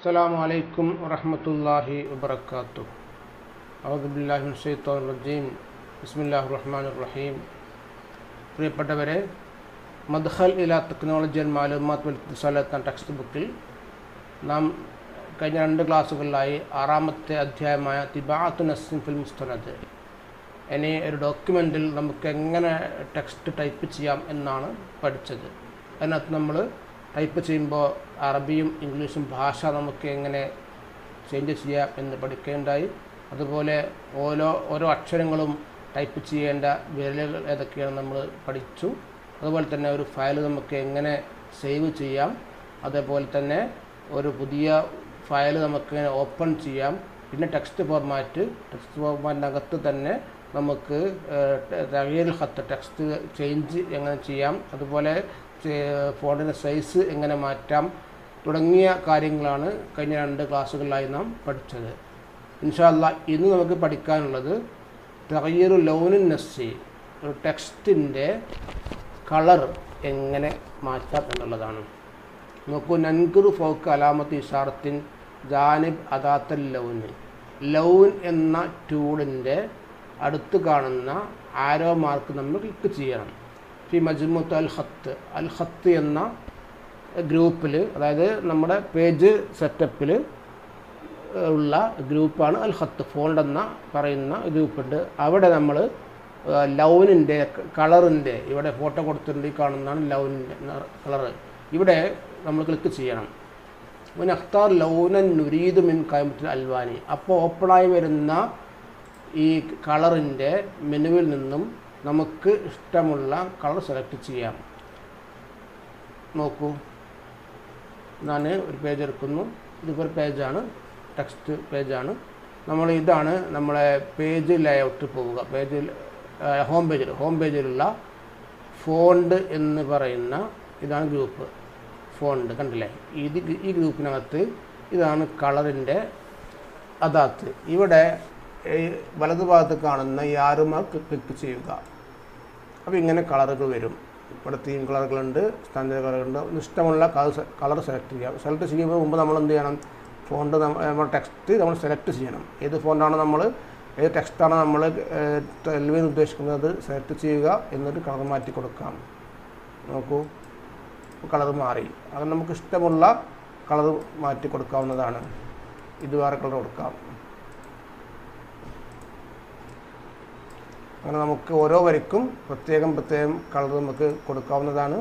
السلام عليكم ورحمة الله وبركاته. أعوذ بالله من الشيطان الرجيم. بسم الله الرحمن الرحيم. പ്രിയപ്പെട്ടവരെ, മദ്ഖൽ ഇലാ technology and മാലൂമാത്ത് വൽ ഇത്തിസാൽ എന്ന ടെക്സ്റ്റ് ബുക്കിൽ നാം കഴിഞ്ഞ 2 ക്ലാസ്സുകളിലായി 6ാമത്തെ അധ്യായമായ തിബാഅത്തു നസ്സിൻ ഫിൽ മുസ്തനദ്, ഇനി ഒരു ഡോക്യുമെൻറ്റിൽ നമുക്ക് എങ്ങനെ ടെക്സ്റ്റ് ടൈപ്പ് ചെയ്യാം എന്നാണ് പഠിച്ചത്. അതിനകത്ത് നമ്മൾ ടൈപ്പ് ചെയ്യുമ്പോൾ അറബിയും ഇംഗ്ലീഷും ഭാഷ നമുക്ക് എങ്ങനെ ചേഞ്ച് ചെയ്യാം എന്ന് പഠിക്കേണ്ടായി. അതുപോലെ ഓരോ അക്ഷരങ്ങളും ടൈപ്പ് ചെയ്യേണ്ട വിരലുകൾ ഏതൊക്കെയാണ് നമ്മൾ പഠിച്ചു. അതുപോലെ തന്നെ ഒരു ഫയൽ നമുക്ക് എങ്ങനെ സേവ് ചെയ്യാം, അതേപോലെ തന്നെ ഒരു പുതിയ ഫയൽ നമുക്ക് എങ്ങനെ ഓപ്പൺ ചെയ്യാം. പിന്നെ ടെക്സ്റ്റ് ഫോർമാറ്റിനകത്ത് തന്നെ നമുക്ക് തഗ്യീർ ഖത്ത് ടെക്സ്റ്റ് ചേഞ്ച് എങ്ങനെ ചെയ്യാം, അതുപോലെ ഫോണ്ടിൻ്റെ സൈസ് എങ്ങനെ മാറ്റാം തുടങ്ങിയ കാര്യങ്ങളാണ് കഴിഞ്ഞ 2 ക്ലാസ്സുകളിലായി നാം പഠിച്ചത്. ഇൻഷാ അല്ലാഹ് ഇന്ന് നമുക്ക് പഠിക്കാനുള്ളത് തഗ്യീറു ലൗനുൻ നസ്സി, ഒരു ടെക്സ്റ്റിൻ്റെ കളർ എങ്ങനെ മാറ്റാം എന്നുള്ളതാണ്. നോക്കൂ, നൻകുറു ഫൗക അലാമത്ത് ഇഷാറത്തിൻ ജാനിബ് അദാത്തൽ ലൗന്, ലൗൻ എന്ന ടൂളിൻ്റെ അടുത്ത് കാണുന്ന ആരോ മാർക്ക് നമ്മൾ ക്ലിക്ക് ചെയ്യണം. ഫി മജ്മുഅത്ത് അൽ ഖത്ത് എന്ന ഗ്രൂപ്പിൽ, അതായത് നമ്മുടെ പേജ് സെറ്റപ്പിൽ ഉള്ള ഗ്രൂപ്പാണ് അൽ ഖത്ത്. ഫോണ്ട് എന്ന പറയുന്ന ഗ്രൂപ്പുണ്ട്. അവിടെ നമ്മൾ ലൗനിൻ്റെ കളറിൻ്റെ, ഇവിടെ ഫോട്ടോ കൊടുത്തിട്ടുണ്ട്, ഈ കാണുന്നതാണ് ലൗനിൻ്റെ കളറ്. ഇവിടെ നമ്മൾ ക്ലിക്ക് ചെയ്യണം. പിന്നെ അഖ്താർ ലൗനൻ നുരീദു മിൻ ഖൈമത്തുൽ അൽവാനി, അപ്പോൾ ഓപ്പണായി വരുന്ന ഈ കളറിൻ്റെ മെനുവിൽ നിന്നും നമുക്ക് ഇഷ്ടമുള്ള കളർ സെലക്ട് ചെയ്യാം. നോക്കൂ, ഞാൻ ഒരു പേജ് എടുക്കുന്നു. ഇതിപ്പോൾ ഒരു പേജാണ്, ടെക്സ്റ്റ് പേജാണ്. ഇതാണ് നമ്മളെ പേജ് ലേഔട്ട് പോവുക. പേജിൽ ഹോം പേജിലുള്ള ഫോണ്ട് എന്ന് പറയുന്ന ഇതാണ് ഗ്രൂപ്പ് ഫോണ്ട്, കണ്ടില്ലേ? ഈ ഗ്രൂപ്പിനകത്ത് ഇതാണ് കളറിൻ്റെ അദാത്ത്. ഇവിടെ വലതുഭാഗത്ത് കാണുന്ന ഈ ആരോ മാർക്ക് ക്ലിക്ക് ചെയ്യുക. അപ്പോൾ ഇങ്ങനെ കളറുകൾ വരും. ഇവിടെ തീം കളറുകളുണ്ട്, സ്റ്റാൻഡേർഡ് കളറുണ്ട്. ഇഷ്ടമുള്ള കളർ സെലക്ട് ചെയ്യാം. സെലക്ട് ചെയ്യുമ്പോൾ മുമ്പ് നമ്മൾ എന്ത് ചെയ്യണം? ഫോണ്ട് നമ്മുടെ ടെക്സ്റ്റ് നമ്മൾ സെലക്ട് ചെയ്യണം. ഏത് ഫോണ്ടാണ് ഏത് ടെക്സ്റ്റാണ് നമ്മൾ എൽവിന് ഉദ്ദേശിക്കുന്നത് സെലക്ട് ചെയ്യുക. എന്നിട്ട് കളർ മാറ്റി കൊടുക്കാം. നോക്കൂ, കളർ മാറി. അത് നമുക്ക് ഇഷ്ടമുള്ള കളർ മാറ്റി കൊടുക്കാവുന്നതാണ്. ഇത് വേറെ കളർ കൊടുക്കാം. അങ്ങനെ നമുക്ക് ഓരോ വരിക്കും പ്രത്യേകം കളർ നമുക്ക് കൊടുക്കാവുന്നതാണ്.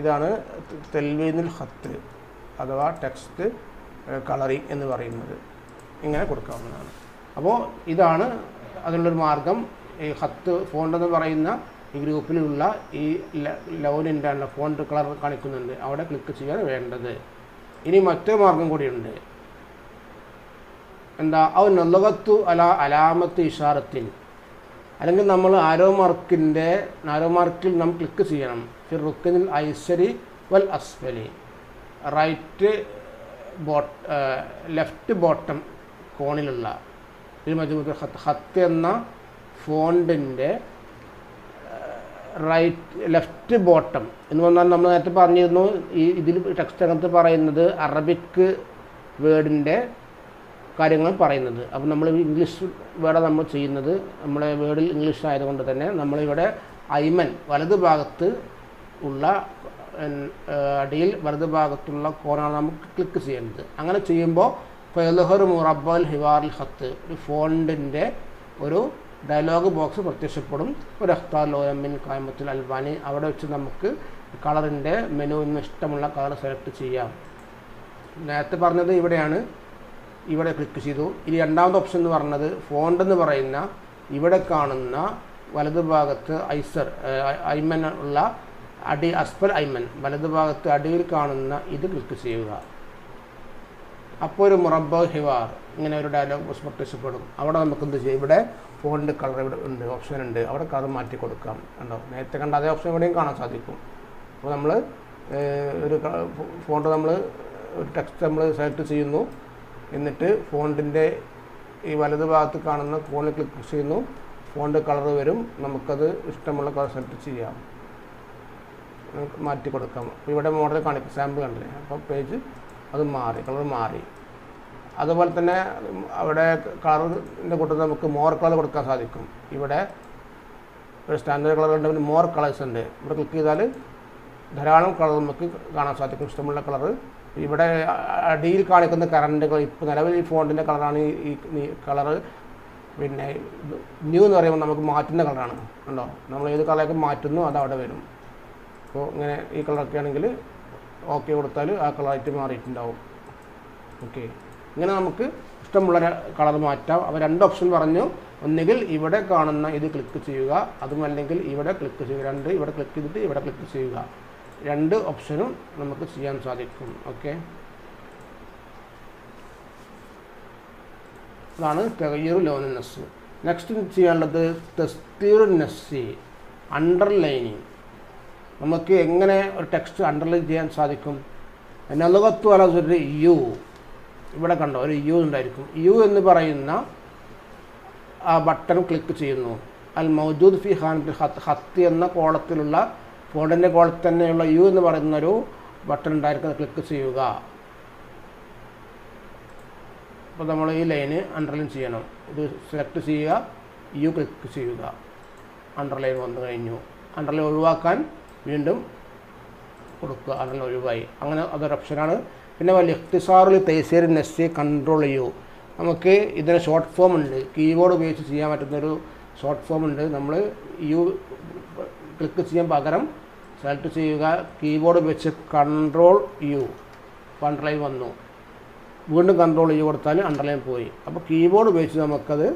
ഇതാണ് തെൽവീനുൽ ഖത്ത് അഥവാ ടെക്സ്റ്റ് കളറിംഗ് എന്ന് പറയുന്നത്. ഇങ്ങനെ കൊടുക്കാവുന്നതാണ്. അപ്പോൾ ഇതാണ് അതിനുള്ളൊരു മാർഗം. ഈ ഖത്ത് ഫോണ്ട് എന്ന് പറയുന്ന ഈ ഗ്രൂപ്പിലുള്ള ഈ ലൗനിൻ്റെ ഫോണ്ട് കളർ കാണിക്കുന്നുണ്ട്, അവിടെ ക്ലിക്ക് ചെയ്യാൻ വേണ്ടത്. ഇനി മറ്റൊരു മാർഗം കൂടിയുണ്ട്. എന്താ? ഔ നലഗത്തു അലാമത്ത് ഇഷാറത്തിൻ, അല്ലെങ്കിൽ നമ്മൾ ആരോ മാർക്കിൽ നാം ക്ലിക്ക് ചെയ്യണം. ഫിർ റുക്നിൽ ഐസരി വൽ അസ്ഫലി, ലെഫ്റ്റ് ബോട്ടം കോണിലുള്ള ഖത്ത് എന്ന ഫോണ്ടിൻ്റെ ലെഫ്റ്റ് ബോട്ടം എന്ന് പറഞ്ഞാൽ നമ്മൾ നേരത്തെ പറഞ്ഞിരുന്നു, ഇതിൽ ടെക്സ്റ്റിനകത്ത് പറയുന്നത് അറബിക് വേർഡിൻ്റെ കാര്യങ്ങൾ പറയുന്നത്. അപ്പോൾ നമ്മൾ ഇംഗ്ലീഷ് വേർഡ് നമ്മൾ ചെയ്യുന്നത്, നമ്മുടെ വേർഡിൽ ഇംഗ്ലീഷ് ആയതുകൊണ്ട് തന്നെ നമ്മളിവിടെ ഐമൻ വലതുഭാഗത്ത് ഉള്ള അടിയിൽ വലതുഭാഗത്തുള്ള കോണാണ് നമുക്ക് ക്ലിക്ക് ചെയ്യേണ്ടത്. അങ്ങനെ ചെയ്യുമ്പോൾ ഫയലുഹർ മുറബൽ ഹിവാറിൽ ഖത്ത്, ഒരു ഫോണ്ടിൻ്റെ ഒരു ഡയലോഗ് ബോക്സ് പ്രത്യക്ഷപ്പെടും. ഒരു അഖ്താർ ലോയമിൻ ഖൈമത്തുൽ അൽവാനി, അവിടെ വെച്ച് നമുക്ക് കളറിൻ്റെ മെനുവിൽ നിന്ന് ഇഷ്ടമുള്ള കളർ സെലക്ട് ചെയ്യാം. നേരത്തെ പറഞ്ഞത് ഇവിടെയാണ്. ഇവിടെ ക്ലിക്ക് ചെയ്തു. ഇനി രണ്ടാമത്തെ ഓപ്ഷൻ എന്ന് പറഞ്ഞത് ഫോണ്ട് എന്ന് പറയുന്ന ഇവിടെ കാണുന്ന വലതുഭാഗത്ത് ഐമൻ ഉള്ള അസ്ഫൽ ഐമൻ വലതുഭാഗത്ത് അടിയിൽ കാണുന്ന ഇത് ക്ലിക്ക് ചെയ്യുക. അപ്പോൾ ഒരു മുറബ ഹിവാർ ഇങ്ങനെ ഒരു ഡയലോഗ് ബോക്സ് പ്രത്യക്ഷപ്പെടും. അവിടെ നമുക്ക് എന്ത് ചെയ്യും? ഇവിടെ ഫോണ്ട് കളർ ഇവിടെ ഉണ്ട്, ഓപ്ഷൻ ഉണ്ട്. അവിടെ കളർ മാറ്റി കൊടുക്കാം. ഉണ്ടോ? നേരത്തെ കണ്ട അതേ ഓപ്ഷൻ ഇവിടെയും കാണാൻ സാധിക്കും. അപ്പോൾ നമ്മൾ ഒരു ഫോണ്ട് ഒരു ടെക്സ്റ്റ് നമ്മൾ സെലക്ട് ചെയ്യുന്നു. എന്നിട്ട് ഫോണ്ടിൻ്റെ ഈ വലതുഭാഗത്ത് കാണുന്ന ഫോണിൽ ക്ലിക്ക് ചെയ്യുന്നു. ഫോണ്ട് കളർ വരും. നമുക്കത് ഇഷ്ടമുള്ള കളർ സെലക്ട് ചെയ്യാം, മാറ്റി കൊടുക്കാം. ഇവിടെ മോഡൽ കാണിക്കും, സാമ്പിൾ കണ്ടില്ലേ? അപ്പോൾ പേജ് അത് മാറി, കളർ മാറി. അതുപോലെ തന്നെ അവിടെ കളറിൻ്റെ കൂട്ടത്തിൽ നമുക്ക് മോർ കളർ കൊടുക്കാൻ സാധിക്കും. ഇവിടെ ഒരു സ്റ്റാൻഡേർഡ് കളർ ഉണ്ട്, പിന്നെ മോർ കളേഴ്സ് ഉണ്ട്. ഇവിടെ ക്ലിക്ക് ചെയ്താൽ ധാരാളം കളർ നമുക്ക് കാണാൻ സാധിക്കും, ഇഷ്ടമുള്ള കളർ. ഇവിടെ അടിയിൽ കാണിക്കുന്ന കറണ്ടുകൾ ഇപ്പോൾ നിലവിൽ ഈ ഫോണ്ടിൻ്റെ കളറാണ്. ഈ കളറ് പിന്നെ ന്യൂ എന്ന് പറയുമ്പോൾ നമുക്ക് മാറ്റുന്ന കളറാണ്. ഉണ്ടോ, നമ്മൾ ഏത് കളറൊക്കെ മാറ്റുന്നു അത് അവിടെ വരും. അപ്പോൾ ഇങ്ങനെ ഈ കളറൊക്കെ ആണെങ്കിൽ ഓക്കെ കൊടുത്താൽ ആ കളറായിട്ട് മാറിയിട്ടുണ്ടാവും. ഓക്കെ, ഇങ്ങനെ നമുക്ക് ഇഷ്ടമുള്ള കളർ മാറ്റാം. അവ 2 ഓപ്ഷൻ പറഞ്ഞു. ഒന്നുകിൽ ഇവിടെ കാണുന്ന ഇത് ക്ലിക്ക് ചെയ്യുക, അതുമല്ലെങ്കിൽ ഇവിടെ ക്ലിക്ക് ചെയ്യുക. ഇവിടെ ക്ലിക്ക് ചെയ്തിട്ട് ഇവിടെ ക്ലിക്ക് ചെയ്യുക. 2 ഓപ്ഷനും നമുക്ക് ചെയ്യാൻ സാധിക്കും. ഓക്കെ, അതാണ് തഗ്യീറു ലൗനിൻ നസ്സ്. നെക്സ്റ്റ് ചെയ്യാനുള്ളത് തസ്തീറുൻ നസ്സി, അണ്ടർലൈനിങ്. നമുക്ക് എങ്ങനെ ഒരു ടെക്സ്റ്റ് അണ്ടർലൈൻ ചെയ്യാൻ സാധിക്കും? നലുഗത്തു അല സുർരി യു, ഇവിടെ കണ്ടോ ഒരു യു ഉണ്ടായിരിക്കും. യു എന്ന് പറയുന്ന ആ ബട്ടൺ ക്ലിക്ക് ചെയ്യുന്നു. അൽ മൗജൂദ് ഫി ഖാനത്തിൽ ഹത്ത് എന്ന കോളത്തിലുള്ള ഫോണ്ടിൻ്റെ കോളത്തിൽ തന്നെയുള്ള യു എന്ന് പറയുന്നൊരു ബട്ടൺ ഉണ്ടായിരിക്കും, ക്ലിക്ക് ചെയ്യുക. അപ്പോൾ നമ്മൾ ഈ ലൈന് അണ്ടർലൈൻ ചെയ്യണം. ഇത് സെലക്ട് ചെയ്യുക, യു ക്ലിക്ക് ചെയ്യുക. അണ്ടർലൈൻ വന്നു കഴിഞ്ഞു. അണ്ടർലൈൻ ഒഴിവാക്കാൻ വീണ്ടും കൊടുക്കുക, അണ്ടർലൈൻ ഒഴിവായി. അങ്ങനെ അതൊരു ഓപ്ഷനാണ്. പിന്നെ വലിയ ഇഖ്തിസാറുൽ തൈസീർ നസ്സി കൺട്രോൾ യു, നമുക്ക് ഇതിന് ഷോർട്ട് ഫോം ഉണ്ട്. കീബോർഡ് ഉപയോഗിച്ച് ചെയ്യാൻ പറ്റുന്നൊരു ഷോർട്ട് ഫോം ഉണ്ട്. നമ്മൾ യു ക്ലിക്ക് ചെയ്യാൻ പകരം സെലക്ട് ചെയ്യുക, കീബോർഡ് ഉപയോഗിച്ച് കൺട്രോൾ യു, അണ്ടർലൈൻ വന്നു. വീണ്ടും കൺട്രോൾ യു കൊടുത്താൽ അണ്ടർലൈൻ പോയി. അപ്പോൾ കീബോർഡ് ഉപയോഗിച്ച് നമുക്കത്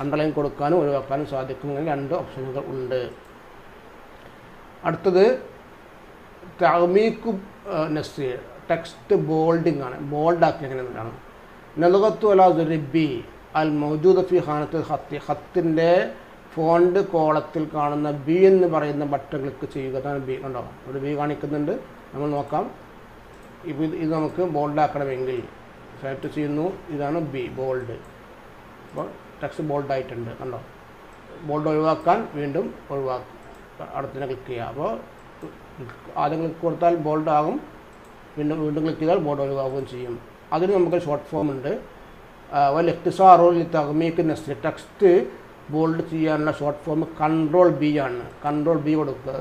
അണ്ടർലൈൻ കൊടുക്കാനും ഒഴിവാക്കാനും സാധിക്കും. ഇങ്ങനെ 2 ഓപ്ഷനുകൾ ഉണ്ട്. അടുത്തത് തഅമീഖു നസ്സി, ടെക്സ്റ്റ് ബോൾഡിംഗ് ആണ്. ബോൾഡാക്കി എങ്ങനെയാണ്? നലുഗത്തു അലാ സുർരി ബി അൽ മൗജൂദ ഫി ഖാനത്തിൽ ഹത്തി, ഹത്തിൻ്റെ ഫോണ്ട് കോളത്തിൽ കാണുന്ന ബി എന്ന് പറയുന്ന ബട്ടൺ ക്ലിക്ക് ചെയ്യുക. അതാണ് ബി. കണ്ടോ, ഒരു ബി കാണിക്കുന്നുണ്ട്. നമ്മൾ നോക്കാം. ഇത് നമുക്ക് ബോൾഡാക്കണമെങ്കിൽ സെലക്ട് ചെയ്യുന്നു. ഇതാണ് ബി, ബോൾഡ്. അപ്പോൾ ടെക്സ്റ്റ് ബോൾഡായിട്ടുണ്ട്. കണ്ടോ, ബോൾഡ് ഒഴിവാക്കാൻ വീണ്ടും അടുത്തിനെ ക്ലിക്ക് ചെയ്യുക. അപ്പോൾ ആദ്യം ക്ലിക്ക് കൊടുത്താൽ ബോൾഡ് ആകും, വീണ്ടും ക്ലിക്ക് ചെയ്താൽ ബോൾഡ് ഒഴിവാകുകയും ചെയ്യും. അതിന് നമുക്ക് ഷോർട്ട് ഫോം ഉണ്ട്. വലിയ ഇഖ്തിസാറുൽ തഅമീഖ് നസ്സി, ടെക്സ്റ്റ് ബോൾഡ് ചെയ്യാനുള്ള ഷോർട്ട് ഫോം കൺട്രോൾ ബി ആണ്. കൺട്രോൾ ബി കൊടുക്കുക.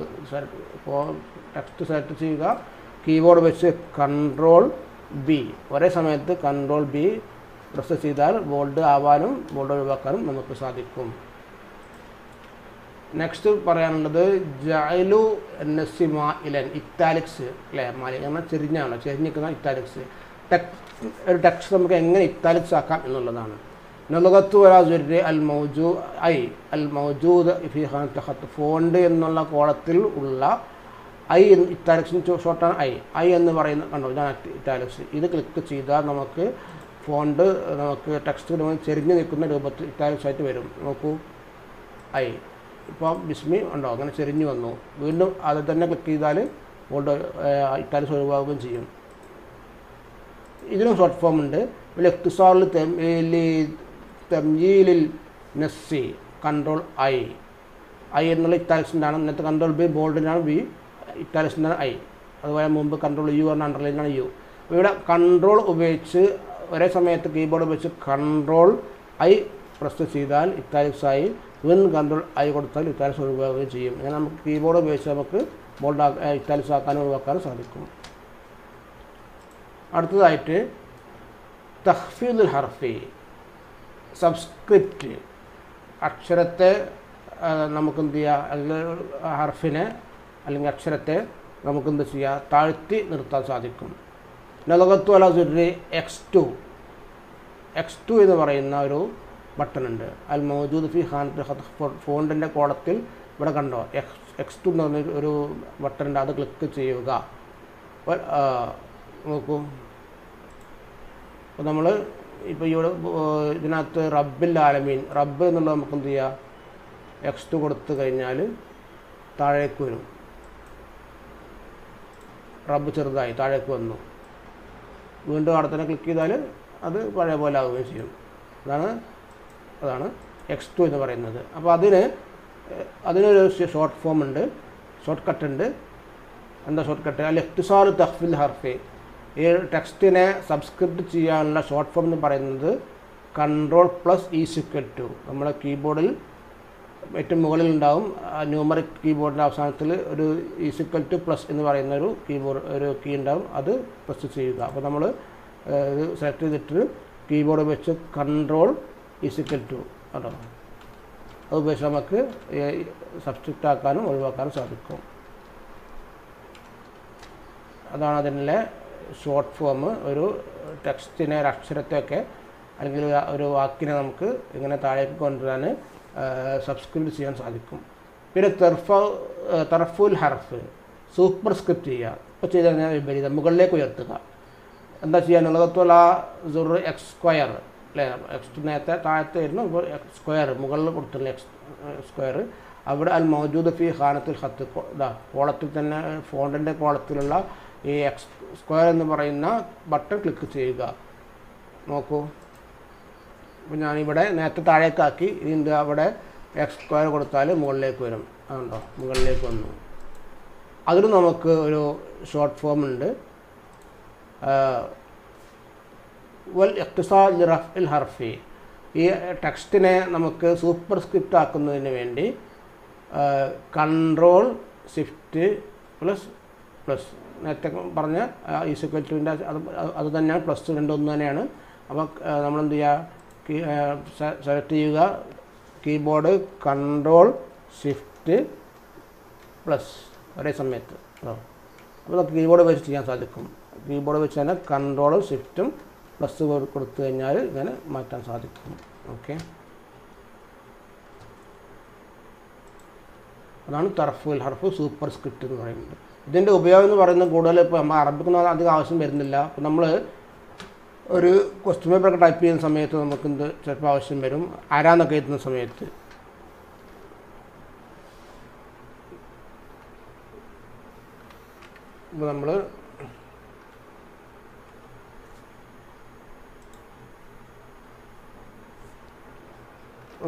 ഇപ്പോൾ ടെക്സ്റ്റ് സെലക്ട് ചെയ്യുക, കീബോർഡ് വെച്ച് കൺട്രോൾ ബി, ഒരേ സമയത്ത് കൺട്രോൾ ബി പ്രസ് ചെയ്താൽ ബോൾഡ് ആവാനും ബോൾഡ് ഒഴിവാക്കാനും നമുക്ക് സാധിക്കും. നെക്സ്റ്റ് പറയാനുള്ളത് ജഅലു നസ്സി മാഇലൻ, ഇറ്റാലിക്സ് അല്ലേ, എന്നാൽ ചെരിഞ്ഞിരിക്കുന്ന ഇറ്റാലിക്സ്. ഒരു ടെക്സ്റ്റ് നമുക്ക് എങ്ങനെ ഇറ്റാലിക്സ് ആക്കാം എന്നുള്ളതാണ്. നലുഗത്തു അലാ സുർരി അൽ മൗജൂദ് ഫി ഖാനത്തിൽ ഖത്ത്, ഫോണ്ട് എന്നുള്ള കോളത്തിൽ ഉള്ള ഐ ഇറ്റാലിക്സിന് ഷോർട്ടാണ് ഐ എന്ന് പറയുന്ന. കണ്ടോ, ഇതാണ് ഇറ്റാലിക്സ്. ഇത് ക്ലിക്ക് ചെയ്താൽ നമുക്ക് ഫോണ്ട്, നമുക്ക് ടെക്സ്റ്റ് ചെരിഞ്ഞ് നിൽക്കുന്ന രൂപത്തിൽ ഇറ്റാലിക്സ് ആയിട്ട് വരും. നോക്കൂ, ഐ ഇപ്പോൾ ബിസ്മി ഉണ്ടോ, അങ്ങനെ ചെരിഞ്ഞ് വന്നു. വീണ്ടും അത് തന്നെ ക്ലിക്ക് ചെയ്താൽ ബോൾഡ് ഇറ്റാലിക്സ് ഒഴിവാകുകയും ചെയ്യും. ഇതിനും ഷോർട്ട് ഫോം ഉണ്ട്. ഇഖ്തിസാറുൽ തംയീലിൽ നസ്സി കൺട്രോൾ ഐ എന്നുള്ള ഇറ്റാലിക്സിൻ്റെയാണ്. ഇന്നത്തെ കൺട്രോൾ ബി ബോൾഡിനാണ്, ബി ഇറ്റാലിക്സിൻ്റെയാണ് ഐ. അതുപോലെ മുമ്പ് കൺട്രോൾ യു പറഞ്ഞ അണ്ടർലൈനാണ് യു. ഇവിടെ കൺട്രോൾ ഉപയോഗിച്ച് ഒരേ സമയത്ത് കീബോർഡ് ഉപയോഗിച്ച് കൺട്രോൾ ഐ പ്രസ് ചെയ്താൽ ഇറ്റാലിക്സ് ആയി. വീണ്ടും കൺട്രോൾ ഐ കൊടുത്താൽ ഇറ്റാലിക്സ് ഒഴിവാക്കുകയും ചെയ്യും. അങ്ങനെ നമുക്ക് കീബോർഡ് ഉപയോഗിച്ച് നമുക്ക് ബോൾഡ് ഇറ്റാലിക്സ് ആക്കാനും ഒഴിവാക്കാനും സാധിക്കും. അടുത്തതായിട്ട് തഖ്ഫീദുൽ ഹർഫി, സബ്സ്ക്രിപ്റ്റ്, അക്ഷരത്തെ നമുക്ക് എന്ത് ചെയ്യുക, അല്ലെങ്കിൽ ഹർഫിനെ അല്ലെങ്കിൽ അക്ഷരത്തെ നമുക്ക് എന്ത് ചെയ്യുക, താഴ്ത്തി നിർത്താൻ സാധിക്കും. നലുഗത്തു അലാ സുർരി X2 എന്ന് പറയുന്ന ഒരു ബട്ടൺ ഉണ്ട്. അൽ മൗജൂദ് ഫി ഖാനത്തിൽ ഖത്ത്, ഫോണ്ടിൻ്റെ കോളത്തിൽ ഇവിടെ കണ്ടോ X2 എന്ന് പറഞ്ഞ ഒരു ബട്ടൺ ഉണ്ട്. അത് ക്ലിക്ക് ചെയ്യുക. നോക്കൂ, അപ്പോൾ നമ്മൾ ഇപ്പോൾ ഇവിടെ ഇതിനകത്ത് റബ്ബിൽ ആലമീൻ, റബ്ബ് എന്നുള്ളത് നമുക്ക് എന്ത് ചെയ്യുക, X2 കൊടുത്തു കഴിഞ്ഞാൽ താഴേക്ക് വരും. റബ്ബ് ചെറുതായി താഴേക്ക് വന്നു. വീണ്ടും അവിടെ തന്നെ ക്ലിക്ക് ചെയ്താൽ അത് പഴയ പോലെ ആവുകയും ചെയ്യും. അതാണ് X2 എന്ന് പറയുന്നത്. അപ്പോൾ അതിനൊരു ഷോർട്ട് ഫോം ഉണ്ട്, ഷോർട്ട് കട്ട് ഉണ്ട്. എന്താ ഷോർട്ട് കട്ട്? അൽ ഇഖ്തിസാറു തഖ്ഫീൽ ഹർഫി, ഈ ടെക്സ്റ്റിനെ സബ്സ്ക്രിപ്റ്റ് ചെയ്യാനുള്ള ഷോർട്ട് ഫോം എന്ന് പറയുന്നത് കൺട്രോൾ പ്ലസ് =, നമ്മളെ കീബോർഡിൽ ഏറ്റവും മുകളിൽ ഉണ്ടാവും ന്യൂമറിക് കീബോർഡിൻ്റെ അവസാനത്തിൽ ഒരു =, പ്ലസ് എന്ന് പറയുന്ന ഒരു കീ ഉണ്ടാവും, അത് പ്രസ് ചെയ്യുക. അപ്പോൾ നമ്മൾ ഇത് സെലക്ട് ചെയ്തിട്ട് കീബോർഡ് വെച്ച് കൺട്രോൾ =, കേട്ടോ, അത് ഉപയോഗിച്ച് നമുക്ക് സബ്സ്ക്രിപ്റ്റ് ആക്കാനും ഒഴിവാക്കാനും സാധിക്കും. അതാണ് അതിൻ്റെ ഷോർട്ട് ഫോം. ഒരു ടെക്സ്റ്റിനെ, ഒരു അക്ഷരത്തെയൊക്കെ അല്ലെങ്കിൽ ഒരു വാക്കിനെ നമുക്ക് ഇങ്ങനെ താഴേക്ക് കൊണ്ടുവരാൻ സബ്സ്ക്രിപ്റ്റ് ചെയ്യാൻ സാധിക്കും. പിന്നെ തർഫുൽ ഹർഫ് സൂപ്പർ സ്ക്രിപ്റ്റ് ചെയ്യുക. ഇപ്പോൾ ചെയ്ത് കഴിഞ്ഞാൽ വിപരീതം മുകളിലേക്ക് ഉയർത്തുക. എന്താ ചെയ്യാനുള്ളത്? x², അല്ലേ, എക്സ് നേരത്തെ താഴത്തെ ആയിരുന്നു, ഇപ്പോൾ സ്ക്വയർ മുകളിൽ കൊടുത്തുള്ള x². അവിടെ അൽ മൗജൂദ് ഫി ഖാനത്തുൽ ഖത്ത്, കോളത്തിൽ തന്നെ ഫോണ്ടിൻ്റെ കോളത്തിലുള്ള ഈ x² എന്ന് പറയുന്ന ബട്ടൺ ക്ലിക്ക് ചെയ്യുക. നോക്കൂ, അപ്പോൾ ഞാനിവിടെ നേരത്തെ താഴേക്കാക്കി, ഇതിൻ്റെ അവിടെ x² കൊടുത്താൽ മുകളിലേക്ക് വരും. അതുണ്ടോ, മുകളിലേക്ക് വന്നു. അതിന് നമുക്ക് ഒരു ഷോർട്ട് ഫോം ഉണ്ട്. വൽ ഇഖ്തിസാർ ലിറഫ്ഇൽ ഹർഫി, ഈ ടെക്സ്റ്റിനെ നമുക്ക് സൂപ്പർ സ്ക്രിപ്റ്റ് ആക്കുന്നതിന് വേണ്ടി കൺട്രോൾ ഷിഫ്റ്റ് പ്ലസ് നേരത്തെ പറഞ്ഞ =ൻ്റെ അത് തന്നെയാണ്, പ്ലസ് രണ്ടും ഒന്ന് തന്നെയാണ്. അപ്പോൾ നമ്മളെന്ത് ചെയ്യുക, സെലക്ട് ചെയ്യുക കീബോർഡ് കൺട്രോൾ ഷിഫ്റ്റ് പ്ലസ് ഒരേ സമയത്ത്. അപ്പോൾ നമുക്ക് കീബോർഡ് വെച്ച് ചെയ്യാൻ സാധിക്കും. കീബോർഡ് വെച്ച് തന്നെ കൺട്രോളും ഷിഫ്റ്റും പ്ലസ് കൊടുത്തു കഴിഞ്ഞാൽ ഇങ്ങനെ മാറ്റാൻ സാധിക്കും. ഓക്കെ, അതാണ് തർഫുൽ ഹർഫ് സൂപ്പർ സ്ക്രിപ്റ്റ് എന്ന് പറയുന്നത്. ഇതിൻ്റെ ഉപയോഗം എന്ന് പറയുന്നത് കൂടുതൽ ഇപ്പോൾ നമ്മൾ അറബിക്കൊന്നും അധികം ആവശ്യം വരുന്നില്ല. അപ്പോൾ നമ്മൾ ഒരു ക്വസ്റ്റ്യൻ പേപ്പറൊക്കെ ടൈപ്പ് ചെയ്യുന്ന സമയത്ത് നമുക്ക് എന്ത് ചിലപ്പോൾ ആവശ്യം വരും, ആരാന്നൊക്കെ എഴുതുന്ന സമയത്ത്. ഇപ്പോൾ നമ്മൾ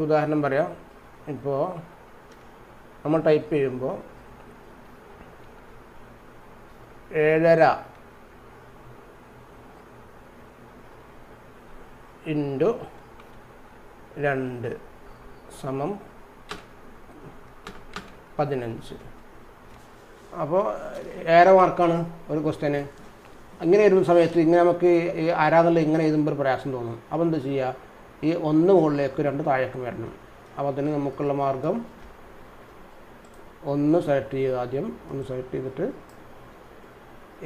ഉദാഹരണം പറയാം. ഇപ്പോൾ നമ്മൾ ടൈപ്പ് ചെയ്യുമ്പോൾ 7.5 × 2 = 15. അപ്പോൾ 7 മാർക്കാണ് ഒരു ക്വസ്റ്റ്യന്. അങ്ങനെ എഴുതുന്ന സമയത്ത് ഇങ്ങനെ നമുക്ക് ആരാന്നുള്ള ഇങ്ങനെ എഴുതുമ്പോൾ ഒരു പ്രയാസം തോന്നും. അപ്പോൾ എന്താ ചെയ്യുക, ഈ 1 മുകളിലേക്ക് 2 താഴേക്കും വരണം. അപ്പോൾ അതിന് നമുക്കുള്ള മാർഗം 1 സെലക്ട് ചെയ്യുക. ആദ്യം 1 സെലക്ട് ചെയ്തിട്ട്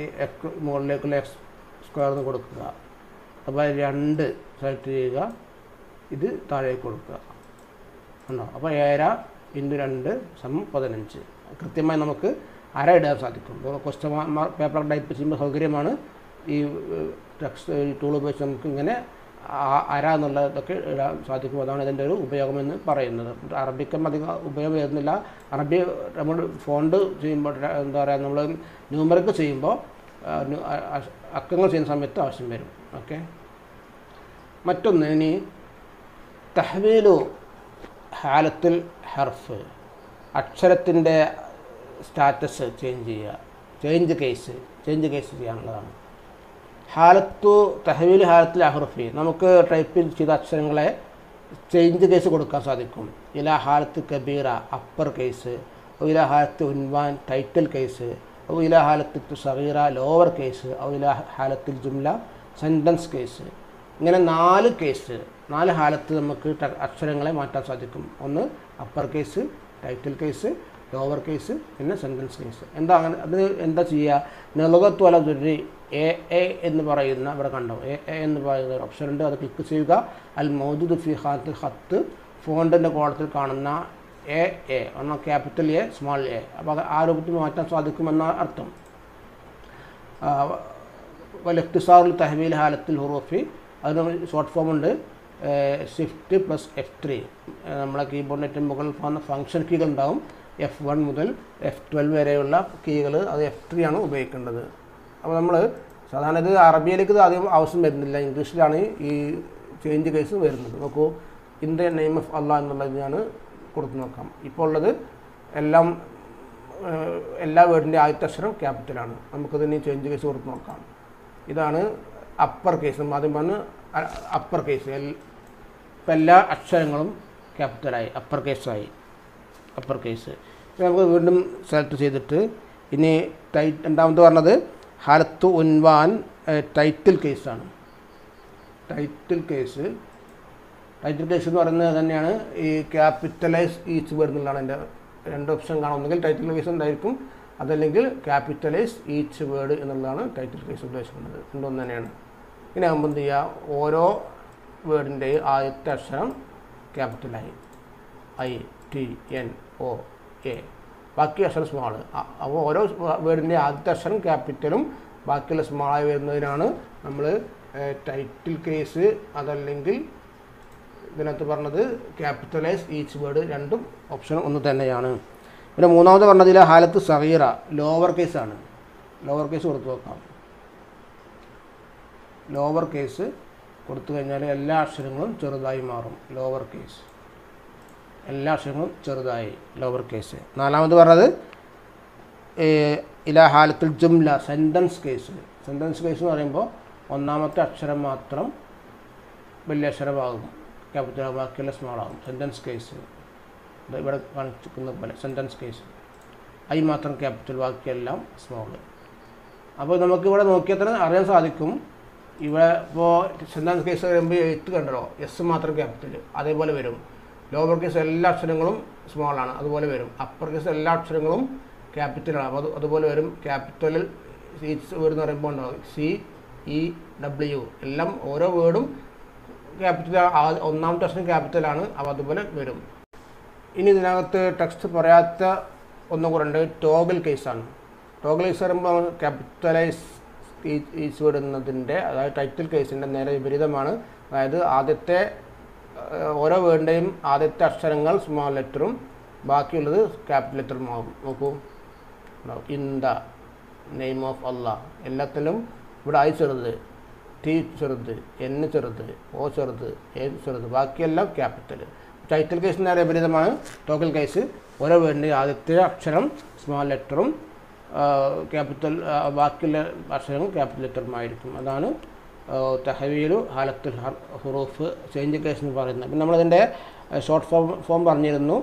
ഈ മുകളിലേക്കുള്ള x² കൊടുക്കുക. അപ്പോൾ 2 സെലക്ട് ചെയ്യുക, ഇത് താഴേക്ക് കൊടുക്കുക. ഉണ്ടോ, അപ്പോൾ 7 × 2 = 15. കൃത്യമായി നമുക്ക് അര ഇടാൻ സാധിക്കും. ക്വസ്റ്റ്യൻ പേപ്പർ ടൈപ്പ് ചെയ്യുമ്പോൾ സൗകര്യമാണ്. ഈ ടെക്സ്റ്റ് ടൂൾ ഉപയോഗിച്ച് നമുക്ക് ഇങ്ങനെ അര എന്നുള്ളതൊക്കെ ഇടാൻ സാധിക്കും. അതാണ് ഇതിൻ്റെ ഒരു ഉപയോഗമെന്ന് പറയുന്നത്. അറബിക്കും അധികം ഉപയോഗം വരുന്നില്ല. അറബി നമ്മൾ ഫോണ്ട് ചെയ്യുമ്പോൾ എന്താ പറയുക, നമ്മൾ ന്യൂമറിക്ക് ചെയ്യുമ്പോൾ അക്കങ്ങൾ ചെയ്യുന്ന സമയത്ത് ആവശ്യം വരും. ഓക്കെ, മറ്റൊന്ന് ഇനി തഹ്വീലു ഹാലത്തുൽ ഹർഫ്, അക്ഷരത്തിൻ്റെ സ്റ്റാറ്റസ് ചേഞ്ച് ചെയ്യുക, ചേഞ്ച് കേസ് ചെയ്യാനുള്ളതാണ്. തഹ്വീൽ ഹാലത്തുൽ അഹ്റഫി, നമുക്ക് ടൈപ്പ് ചെയ്ത അക്ഷരങ്ങളെ ചേഞ്ച് കേസ് കൊടുക്കാൻ സാധിക്കും. ഇലാ ഹാലത്ത് കബീറ അപ്പർ കേസ്, ഇലാ ഹാലത്ത് ഉൻവാൻ ടൈറ്റിൽ കേസ്, ഇലാ ഹാലത്ത് സഗീറ ലോവർ കേസ്, ഇലാ ഹാലത്തിൽ ജുംല സെൻറ്റൻസ് കേസ്. ഇങ്ങനെ 4 കേസ്, 4 ഹാലത്ത് നമുക്ക് അക്ഷരങ്ങളെ മാറ്റാൻ സാധിക്കും. ഒന്ന് upper case, title case, lower case, പിന്നെ സെൻറ്റൻസ് കേസ്. അത് എന്താ ചെയ്യുക, നെലുകത്ത് വല ദുരി എ എന്ന് പറയുന്ന, ഇവിടെ കണ്ടോ എ എന്ന് പറയുന്ന ഒരു ഓപ്ഷൻ ഉണ്ട്. അത് ക്ലിക്ക് ചെയ്യുക. അൽ മൗജൂദ് ഫി ഖാനത്തുൽ ഖത്ത്, ഫോണ്ടിൻ്റെ കോളത്തിൽ കാണുന്ന എ എന്നാൽ ക്യാപിറ്റൽ എ സ്മോൾ എ. അപ്പോൾ അത് ആ രൂപത്തിൽ മാറ്റാൻ സാധിക്കുമെന്ന അർത്ഥം. ഇഖ്തിസാറുൽ തഹ്വീൽ ഹാലത്തുൽ ഹുറൂഫി, അതിന് ഷോർട്ട് ഫോം ഉണ്ട്. ഷിഫ്റ്റ് പ്ലസ് F3, നമ്മളെ കീബോർഡിന് ഏറ്റവും മുകളിൽ പോകുന്ന ഫംഗ്ഷൻ കീകൾ ഉണ്ടാവും. F1 മുതൽ F12 വരെയുള്ള കീകൾ, അത് F3 ആണ് ഉപയോഗിക്കേണ്ടത്. അപ്പോൾ നമ്മൾ സാധാരണ ഇത് അറബിയിലേക്ക് ഇത് അധികം ആവശ്യം വരുന്നില്ല, ഇംഗ്ലീഷിലാണ് ഈ ചേഞ്ച് കേസ് വരുന്നത്. നോക്കൂ, ഇൻ ദ നെയിം ഓഫ് അള്ളാഹ് എന്നുള്ളത് ഞാൻ കൊടുത്തു നോക്കാം. ഇപ്പോൾ ഉള്ളത് എല്ലാ വേർഡിൻ്റെ ആദ്യത്തെ അക്ഷരം ക്യാപിറ്റലാണ്. നമുക്കതിന് ചേഞ്ച് കേസ് കൊടുത്ത് നോക്കാം. ഇതാണ് അപ്പർ കേസ്. ആദ്യം പറഞ്ഞ് അപ്പർ കേസ്. ഇപ്പം എല്ലാ അക്ഷരങ്ങളും ക്യാപിറ്റലായി, അപ്പർ കേസായി. അപ്പർ കേസ് നമുക്ക് വീണ്ടും സെലക്ട് ചെയ്തിട്ട് ഇനി രണ്ടാമത് പറഞ്ഞത് ഹാലത്ത് ഉൻവാൻ ടൈറ്റിൽ കേസാണ്. ടൈറ്റിൽ കേസ് എന്ന് പറയുന്നത് തന്നെയാണ് ഈ ക്യാപിറ്റലൈസ് ഈച്ച് വേർഡ് എന്നുള്ളതാണ്. എൻ്റെ 2 ഓപ്ഷൻ കാണാം. ഒന്നുകിൽ ടൈറ്റിൽ കേസ് ഉണ്ടായിരിക്കും, അതല്ലെങ്കിൽ ക്യാപിറ്റലൈസ് ഈച്ച് വേർഡ് എന്നുള്ളതാണ് ടൈറ്റിൽ കേസ് ഉദ്ദേശിക്കുന്നത്. രണ്ടൊന്നും തന്നെയാണ്. ഇങ്ങനെ ആകുമ്പോൾ എന്ത് ചെയ്യുക, ഓരോ വേർഡിൻ്റെയും ആദ്യത്തെ അക്ഷരം ക്യാപിറ്റലായി, ITNOA, ബാക്കി അക്ഷരം സ്മാൾ. അപ്പോൾ ഓരോ വേർഡിൻ്റെ ആദ്യത്തെ അക്ഷരം ക്യാപിറ്റലും ബാക്കിയുള്ള സ്മാളായി വരുന്നതിനാണ് നമ്മൾ ടൈറ്റിൽ കേസ്, അതല്ലെങ്കിൽ ഇതിനകത്ത് പറഞ്ഞത് ക്യാപിറ്റലൈസ് ഈച്ച് വേർഡ്. രണ്ടും ഓപ്ഷൻ ഒന്ന് തന്നെയാണ്. പിന്നെ മൂന്നാമത് പറഞ്ഞതിൽ ഹാലത്ത് സഗീറ, ലോവർ കേസാണ്. ലോവർ കേസ് കൊടുത്തു നോക്കാം. ലോവർ കേസ് കൊടുത്തു കഴിഞ്ഞാൽ എല്ലാ അക്ഷരങ്ങളും ചെറുതായി മാറും. ലോവർ കേസ്, എല്ലാ അക്ഷരങ്ങളും ചെറുതായി, ലോവർ കേസ്. നാലാമത് പറഞ്ഞത് ഇല ഹാലത്തുൽ ജുംല, സെൻറ്റൻസ് കേസ്. സെൻറ്റൻസ് കേസ് എന്ന് പറയുമ്പോൾ ഒന്നാമത്തെ അക്ഷരം മാത്രം വലിയ അക്ഷരമാകും, ക്യാപിറ്റൽ, ബാക്കിയുള്ള സ്മോൾ ആകും. സെൻറ്റൻസ് കേസ് ഇവിടെ കാണിച്ചിരിക്കുന്ന പോലെ സെൻറ്റൻസ് കേസ്. മാത്രം ക്യാപിറ്റൽ, ബാക്കിയെല്ലാം സ്മോൾ. അപ്പോൾ നമുക്കിവിടെ നോക്കിയാൽ തന്നെ അറിയാൻ സാധിക്കും. ഇവിടെ ഇപ്പോൾ സെൻറ്റൻസ് കേസ് വരുമ്പോൾ എഴുത്ത് കണ്ടല്ലോ, എസ് മാത്രം ക്യാപിറ്റൽ, അതേപോലെ വരും. ലോവർ കേസ് എല്ലാ അക്ഷരങ്ങളും സ്മോളാണ്, അതുപോലെ വരും. അപ്പർ കേസ് എല്ലാ അക്ഷരങ്ങളും ക്യാപിറ്റലാണ്, അപ്പോൾ അതുപോലെ വരും. ക്യാപിറ്റലിൽ സീറ്റ്സ് വേർഡ് എന്ന് പറയുമ്പോൾ ഉണ്ടാവും CEW, എല്ലാം ഓരോ വേർഡും ക്യാപിറ്റൽ. ഒന്നാമത്തെ അക്ഷരം ക്യാപിറ്റലാണ്, അപ്പോൾ അതുപോലെ വരും. ഇനി ഇതിനകത്ത് ടെക്സ്റ്റ് പറയാത്ത ഒന്നും കൂടെ ഉണ്ട്, ടോഗിൾ കേസാണ്. ടോഗിൾ കേസ് പറയുമ്പോൾ ക്യാപിറ്റലൈസ് ഈച്ച് വേർഡ് എന്നതിൻ്റെ, അതായത് ടൈറ്റിൽ കേസിൻ്റെ നേരെ വിപരീതമാണ്. അതായത് ആദ്യത്തെ ഓരോ വേർഡിൻ്റെയും ആദ്യത്തെ അക്ഷരങ്ങൾ സ്മോൾ ലെറ്ററും ബാക്കിയുള്ളത് ക്യാപിറ്റൽ ലെറ്ററും ആകും. നോക്കൂ, ഇൻ ദ നെയിം ഓഫ് അള്ളാഹ്, എല്ലാത്തിലും ഇവിടെ I ചെറുത്, T ചെറുത്, N ചെറുത്, O ചെറുത്, A ചെറുത്, ബാക്കിയെല്ലാം ക്യാപിറ്റൽ. ടൈറ്റിൽ കേസിന് നേരെ വിപരീതമാണ് ടോഗിൾ കേസ്. ഓരോ വേർഡിൻ്റെയും ആദ്യത്തെ അക്ഷരം സ്മോൾ ലെറ്ററും ക്യാപിറ്റൽ, ബാക്കിയുള്ള അക്ഷരങ്ങൾ ക്യാപിറ്റൽ ലെറ്ററുമായിരിക്കും. അതാണ് തഹവീലു ഹാലത്തുൽ ഹുറൂഫ് ചേഞ്ച് കേസ് എന്ന് പറയുന്നത്. പിന്നെ നമ്മളതിൻ്റെ ഷോർട്ട് ഫോം പറഞ്ഞിരുന്നു,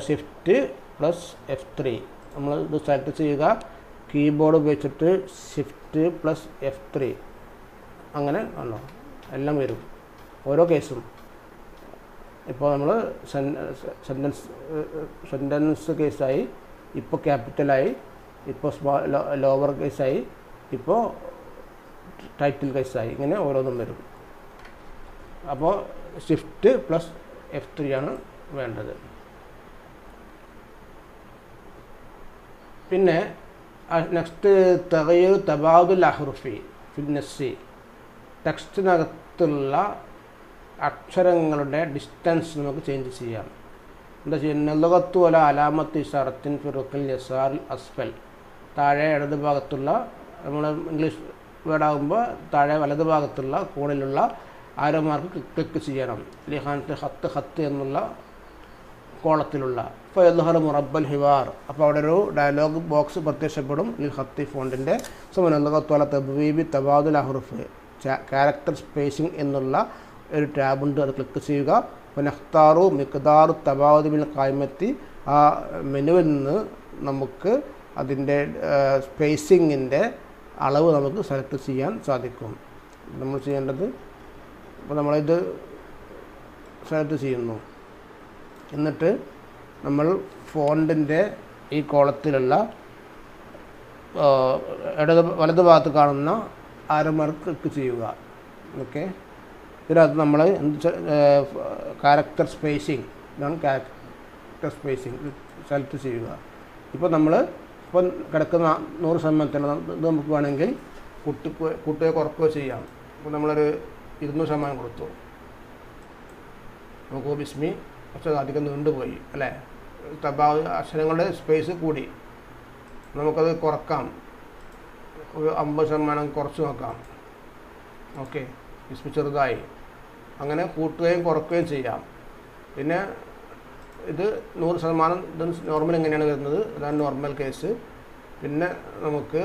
ഷിഫ്റ്റ് പ്ലസ് F3. നമ്മൾ ഇത് സെലക്ട് ചെയ്യുക, കീബോർഡ് ഉപയോഗിച്ചിട്ട് ഷിഫ്റ്റ് പ്ലസ് F3, അങ്ങനെ ആണോ എല്ലാം വരും ഓരോ കേസും. ഇപ്പോൾ നമ്മൾ സെൻറ്റൻസ് കേസായി, ഇപ്പോൾ ക്യാപിറ്റലായി, ഇപ്പോൾ ലോവർ കേസായി, ഇപ്പോൾ ടൈറ്റിൽ കേസായി, ഇങ്ങനെ ഓരോന്നും വരും. അപ്പോൾ ഷിഫ്റ്റ് പ്ലസ് F3 ആണ് വേണ്ടത്. പിന്നെ നെക്സ്റ്റ് തഗയ്യുർ തബാദുൽ അഹ്റുഫി ഫിൽ നസ്സി, ടെക്സ്റ്റിനകത്തുള്ള അക്ഷരങ്ങളുടെ ഡിസ്റ്റൻസ് നമുക്ക് ചേഞ്ച് ചെയ്യാം. എന്താ ചെയ്യുക, ലുഗത്തു അല അലാമത്ത് ഇഷാറത്തിൻ ഫിറുഖിൽ യസാർ അസ്ഫൽ, താഴെ ഇടത് ഭാഗത്തുള്ള, നമ്മൾ ഇംഗ്ലീഷ് വേർഡാകുമ്പോൾ താഴെ വലത് ഭാഗത്തുള്ള കോണിലുള്ള ആരോ മാർക്ക് ക്ലിക്ക് ചെയ്യണം. ലിഹാനത്ത് ഹത്ത് എന്നുള്ള കോളത്തിലുള്ള ഫയൽഹർ മുറബൽ ഹിവാർ, അപ്പോൾ അവിടെ ഒരു ഡയലോഗ് ബോക്സ് പ്രത്യക്ഷപ്പെടും. ലിൽ ഹത്തി ഫോണ്ടിൻ്റെ സുമനത്തുല തബ്വീബി തബാദുൽ അഹ്റുഫ്, ക്യാരക്ടർ സ്പേസിംഗ് എന്നുള്ള ഒരു ടാബുണ്ട്, അത് ക്ലിക്ക് ചെയ്യുക. നഖ്താറു മിഖ്താറു തബാദു ബിൽ ഖായിമത്തി, ആ മെനുവിൽ നിന്ന് നമുക്ക് അതിൻ്റെ സ്പേസിങ്ങിൻ്റെ അളവ് നമുക്ക് സെലക്ട് ചെയ്യാൻ സാധിക്കും. നമ്മൾ ചെയ്യേണ്ടത്, അപ്പോൾ നമ്മളിത് സെലക്ട് ചെയ്യുന്നു. എന്നിട്ട് നമ്മൾ ഫോണ്ടിൻ്റെ ഈ കോളത്തിലുള്ള വലത് ഭാഗത്ത് കാണുന്ന ആരോ മാർക്ക് ക്ലിക്ക് ചെയ്യുക. ഓക്കെ, ഇതിനകത്ത് നമ്മൾ ക്യാരക്ടർ സ്പേസിങ്, ഇതാണ് ക്യാരക്ടർ സ്പേസിങ്, സെലക്ട് ചെയ്യുക. ഇപ്പോൾ നമ്മൾ ഇപ്പം കിടക്കുന്ന 100% ഇത് നമുക്ക് വേണമെങ്കിൽ കൂട്ടുകയോ കുറക്കുകയോ ചെയ്യാം. ഇപ്പോൾ നമ്മളൊരു 200% കൊടുത്തു. നമുക്ക് ബിസ്മി പക്ഷേ അധികം നീണ്ടുപോയി അല്ലേ, അക്ഷരങ്ങളുടെ സ്പേസ് കൂടി. നമുക്കത് കുറക്കാം, ഒരു 50% കുറച്ച് നോക്കാം. ഓക്കെ, ബിസ്മി ചെറുതായി, അങ്ങനെ കൂട്ടുകയും കുറക്കുകയും ചെയ്യാം. പിന്നെ ഇത് 100%, ഇത് നോർമൽ എങ്ങനെയാണ് വരുന്നത്, അതാണ് നോർമൽ കേസ്. പിന്നെ നമുക്ക്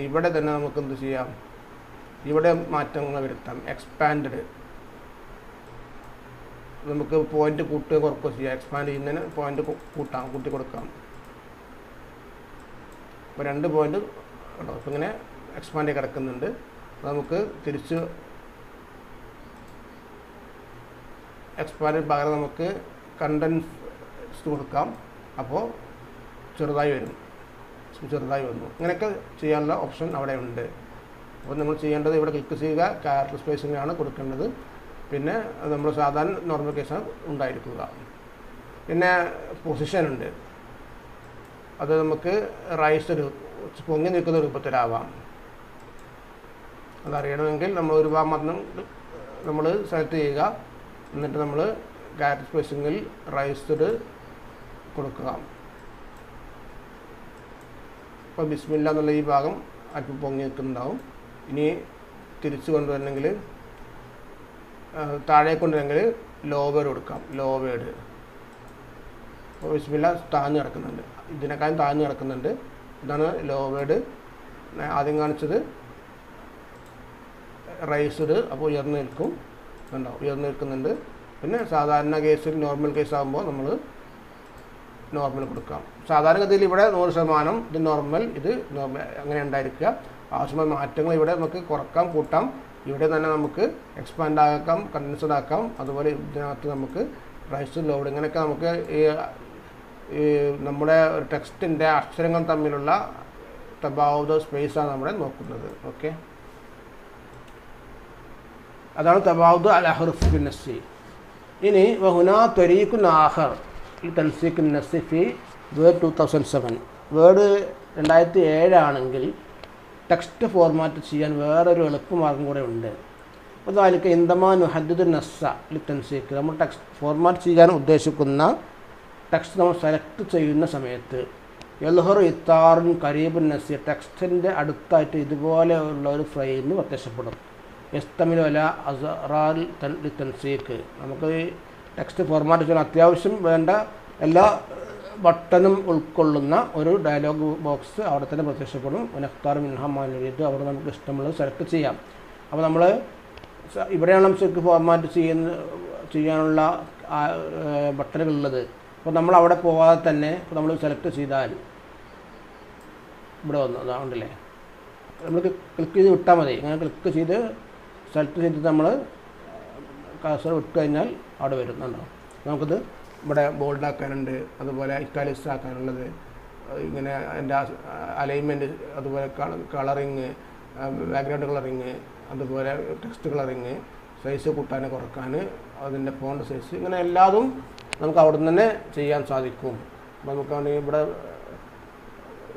ഇവിടെ തന്നെ നമുക്ക് എന്ത് ചെയ്യാം, ഇവിടെ മാറ്റങ്ങൾ വരുത്താം. എക്സ്പാൻഡ് നമുക്ക് പോയിന്റ് കൂട്ടുകയോ കുറക്കുകയോ ചെയ്യാം. എക്സ്പാൻഡ് ചെയ്യുന്നതിന് പോയിന്റ് കൂട്ടി കൊടുക്കാം. ഇപ്പോൾ 2 പോയിന്റ് ഉണ്ടോ, അപ്പോൾ ഇങ്ങനെ എക്സ്പാൻഡ് കിടക്കുന്നുണ്ട്. നമുക്ക് തിരിച്ച് എക്സ്പാൻഡ് പകരം നമുക്ക് കണ്ടൻസ് കൊടുക്കാം. അപ്പോൾ ചെറുതായി വന്നു. ഇങ്ങനെയൊക്കെ ചെയ്യാനുള്ള ഓപ്ഷൻ അവിടെ ഉണ്ട്. അപ്പോൾ നമ്മൾ ചെയ്യേണ്ടത് ഇവിടെ ക്ലിക്ക് ചെയ്യുക, ക്യാരക്ടർ സ്പേസിംഗാണ് കൊടുക്കേണ്ടത്. പിന്നെ നമ്മൾ സാധാരണ നോർമൽ കേസാണ് ഉണ്ടായിരിക്കുക. പിന്നെ പൊസിഷൻ ഉണ്ട്, അത് നമുക്ക് റൈസ് പൊങ്ങി നിൽക്കുന്ന രൂപത്തിലാവാം. അതറിയണമെങ്കിൽ നമ്മൾ ഒരു ഭാഗം നമ്മൾ സെലക്ട് ചെയ്യുക. എന്നിട്ട് നമ്മൾ ക്യാരക്ടർ സ്പേസിംഗിൽ റൈസ്ഡ് കൊടുക്കുക. ഇപ്പോൾ ബിസ്മില്ല എന്നുള്ള ഈ ഭാഗം അല്പം പൊങ്ങി നിൽക്കുന്നുണ്ടാവും. ഇനി തിരിച്ചു കൊണ്ടുവരണമെങ്കിൽ താഴെ കൊണ്ടുവരണമെങ്കിൽ ലോ വേർഡ് കൊടുക്കാം. ലോ വേർഡ് അപ്പോൾ ബിസ്മില്ല താഴ്ന്നു കിടക്കുന്നുണ്ട്, ഇതിനേക്കാളും താഴ്ന്നു കിടക്കുന്നുണ്ട്. ഇതാണ് ലോ വേർഡ്. ആദ്യം കാണിച്ചത് റൈസ്ഡ്, അപ്പോൾ ഉയർന്നു നിൽക്കും, ഉണ്ടാവും, ഉയർന്നു നിൽക്കുന്നുണ്ട്. പിന്നെ സാധാരണ കേസിൽ നോർമൽ കേസ് ആകുമ്പോൾ നമ്മൾ നോർമൽ കൊടുക്കാം. സാധാരണഗതിയിൽ ഇവിടെ 100%, ഇത് നോർമൽ, ഇത് നോർമൽ അങ്ങനെ ഉണ്ടായിരിക്കുക. ആവശ്യമായ മാറ്റങ്ങൾ ഇവിടെ നമുക്ക് കുറക്കാം, കൂട്ടാം. ഇവിടെ തന്നെ നമുക്ക് എക്സ്പാൻഡ് ആക്കാം, കണ്ടൻസ്ഡ് ആക്കാം. അതുപോലെ ഇതിനകത്ത് നമുക്ക് റൈസ് ലോഡ്, ഇങ്ങനെയൊക്കെ നമുക്ക് ഈ നമ്മുടെ ടെക്സ്റ്റിൻ്റെ അക്ഷരങ്ങൾ തമ്മിലുള്ള തബാവുദ് സ്പേസാണ് നമ്മുടെ നോക്കുന്നത്. ഓക്കെ, അതാണ് തബാവുദ് അൽ അഹ്റുഫ് ഫി നസ്സി. ഇനി വഹുനാ ത്വരീഖുൻ ആഖർ തൻസീഖ് നസ്സി ഫി വേർഡ് 2007. വേർഡ് 2007 ആണെങ്കിൽ ടെക്സ്റ്റ് ഫോർമാറ്റ് ചെയ്യാൻ വേറൊരു എളുപ്പമാർഗം കൂടെ ഉണ്ട്. അപ്പോൾ അതിലേക്ക് ഇന്ദമാ നുഹദ്ദിദു നസ്സ ലിത്തൻസീഖ്, നമ്മൾ ടെക്സ്റ്റ് ഫോർമാറ്റ് ചെയ്യാൻ ഉദ്ദേശിക്കുന്ന ടെക്സ്റ്റ് നമ്മൾ സെലക്ട് ചെയ്യുന്ന സമയത്ത് യൽഹറു ഇത്താറുൻ കരീബുൻ നസ്സി, ടെക്സ്റ്റിൻ്റെ അടുത്തായിട്ട് ഇതുപോലെയുള്ള ഒരു ഫ്രെയിം പ്രത്യക്ഷപ്പെടും. യസ്തമിലു അല അസ്റാൽ ലിത്തൻസീഖ്, നമുക്ക് ഈ ടെക്സ്റ്റ് ഫോർമാറ്റ് ചെയ്യാൻ അത്യാവശ്യം വേണ്ട എല്ലാ ബട്ടണും ഉൾക്കൊള്ളുന്ന ഒരു ഡയലോഗ് ബോക്സ് അവിടെ തന്നെ പ്രത്യക്ഷപ്പെടും. ഉനഖ്താർ മിൻഹ മാ നുരീദ്, അവിടെ നമുക്ക് ഇഷ്ടമുള്ളത് സെലക്ട് ചെയ്യാം. അപ്പോൾ നമ്മൾ ഇവിടെയാണ് നമുക്ക് ഫോർമാറ്റ് ചെയ്യാനുള്ള ബട്ടണുകളുള്ളത്. അപ്പോൾ നമ്മൾ അവിടെ പോകാതെ തന്നെ ഇപ്പോൾ നമ്മൾ സെലക്ട് ചെയ്താൽ ഇവിടെ വന്നു, അതാണ്ടല്ലേ, നമ്മൾ ക്ലിക്ക് ചെയ്ത് വിട്ടാൽ മതി. അങ്ങനെ ക്ലിക്ക് ചെയ്ത് സെലക്ട് ചെയ്തിട്ട് നമ്മൾ കഴ്സർ വിട്ട് കഴിഞ്ഞാൽ അവിടെ വരുന്നുണ്ടോ. നമുക്കിത് ഇവിടെ ബോൾഡാക്കാനുണ്ട്, അതുപോലെ ഇറ്റാലിക്സ് ആക്കാനുള്ളത്, ഇങ്ങനെ അതിൻ്റെ അലൈൻമെൻറ്റ്, അതുപോലെ കളറിങ്, ബാക്ക്ഗ്രൗണ്ട് കളറിങ്, അതുപോലെ ടെക്സ്റ്റ് കളറിങ്, സൈസ് കൂട്ടാൻ കുറക്കാൻ, അതിൻ്റെ ഫോണ്ട് സൈസ്, ഇങ്ങനെ എല്ലാതും നമുക്ക് അവിടെ നിന്ന് തന്നെ ചെയ്യാൻ സാധിക്കും. അപ്പോൾ നമുക്കാണെങ്കിൽ ഇവിടെ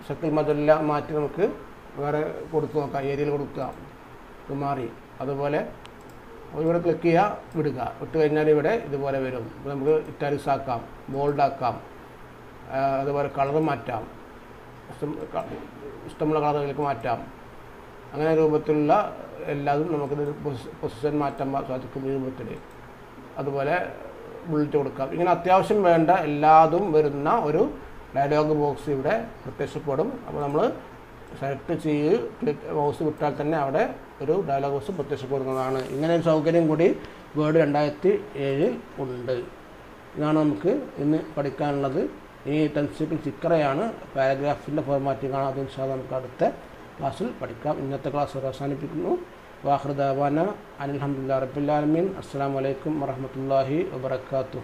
ഷക്കിൽ മജല്ല മാറ്റി നമുക്ക് വേറെ കൊടുത്തു നോക്കാം, ഏരിയയിൽ കൊടുക്കാം, ഇത് മാറി. അതുപോലെ ഇവിടെ ക്ലിക്ക് ചെയ്യുക, വിടുക, വിട്ട് കഴിഞ്ഞാൽ ഇവിടെ ഇതുപോലെ വരും. നമുക്ക് ഇറ്റാലിക്സ് ആക്കാം, ബോൾഡാക്കാം, അതുപോലെ കളർ മാറ്റാം, ഇഷ്ടമുള്ള കളറുകളിലേക്ക് മാറ്റാം. അങ്ങനെ രൂപത്തിലുള്ള എല്ലാതും നമുക്കിത് പൊസിഷൻ മാറ്റാൻ സാധിക്കും ഈ രൂപത്തിൽ. അതുപോലെ ബുള്ളറ്റ് കൊടുക്കാം. ഇങ്ങനെ അത്യാവശ്യം വേണ്ട എല്ലാതും വരുന്ന ഒരു ഡയലോഗ് ബോക്സ് ഇവിടെ പ്രത്യക്ഷപ്പെടും. അപ്പോൾ നമ്മൾ സെലക്ട് ചെയ്ത് മൗസ് വിട്ടാൽ തന്നെ അവിടെ ഒരു ഡയലോഗ് ബോക്സ് പ്രത്യക്ഷപ്പെടുന്നതാണ്. ഇങ്ങനെ ഒരു സൗകര്യം കൂടി വേർഡ് 2007 ഉണ്ട്. ഇതാണ് നമുക്ക് ഇന്ന് പഠിക്കാനുള്ളത്. ഈ തൻസീഖുൽ ഫിക്റയാണ്, പാരഗ്രാഫിൻ്റെ ഫോർമാറ്റിംഗാണ്. അത് ഇൻഷാ അല്ലാഹ് നമുക്ക് അടുത്ത ക്ലാസ്സിൽ പഠിക്കാം. ഇന്നത്തെ ക്ലാസ് അവസാനിപ്പിക്കുന്നു. വാഖിറു ദഅവാന അനിൽ ഹംദുലില്ലാഹി റബ്ബിൽ ആലമീൻ. അസ്സലാമു അലൈക്കും വറഹ്മത്തുള്ളാഹി വബറകാതുഹു.